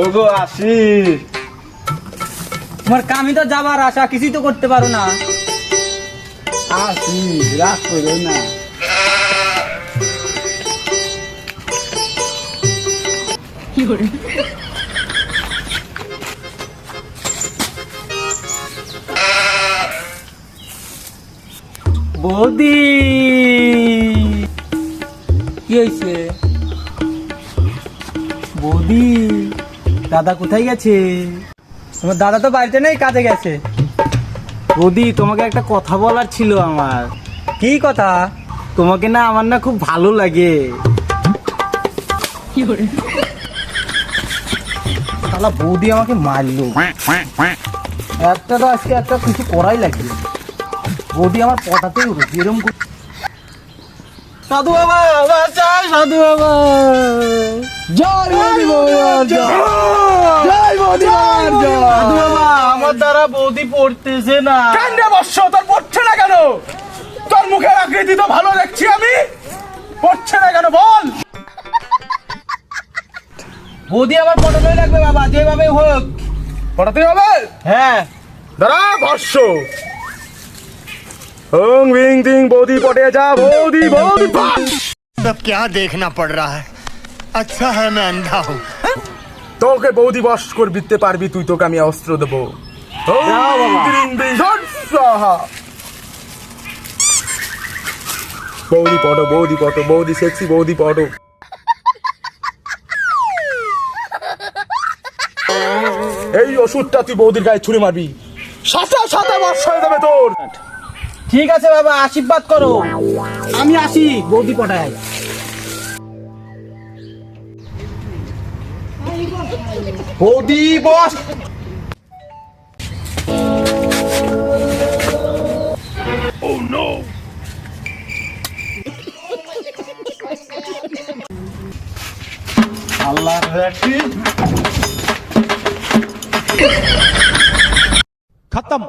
ওগো আসি। তোমার কামই তো যাবার আশা, কিছুই তো করতে পারো না। আসি, রাগ করো না। বৌদি কি হয়েছে? বৌদি, দাদা কোথায় গেছে? তোমার দাদা তো বাড়িতে নেই, কাজে গেছে। বৌদি, তোমাকে একটা কথা বলার ছিল আমার। কি কথা? তোমাকে না আমার না খুব ভালো লাগে। শালা বৌদি আমাকে মারলো। একটা তো আজকে একটা কিছু করাই লাগবে। বৌদি আমার পটাতেই উঠেছে এরকম। সাধু বাবা, বাঁচাই সাধু বাবা। জয় বৌদি বাবা, জয় বৌদি বাবা, সাধু বাবা, আমার দ্বারা বৌদি পড়তেছে না। কেন রে বৎস, তোর পড়ছে না কেন? তোর মুখের আকৃতি তো ভালো দেখছি আমি, পড়ছে না কেন বল? বৌদি আমার পটাতেই লাগবে বাবা, যেভাবে হোক। পড়াতে হবে? হ্যাঁ। দাঁড়া বৎস। ওং ভিং তিং বৌদি পটে যা, বৌদি বৌদি পাস। सब क्या देखना पड़ रहा है? अच्छा है मैं अंधा हूँ। তোকে বৌদি বশ করে দিতে পারবি তুই, তোকে আমি অস্ত্র দেবো। ওং ভিং তিং ঝট স্বাহা। বৌদি পটো, বৌদি পটো, বৌদি সেক্সি, বৌদি পটো। এই ওষুধটা তুই বৌদির গায়ে ছুঁড়ে মারবি, সাথে সাথে বর্ষ হয়ে যাবে তোর। ঠিক আছে বাবা, আশীর্বাদ করো। আমি আসি, বৌদি পটায়। বৌদি বস। আল্লাহ खत्म।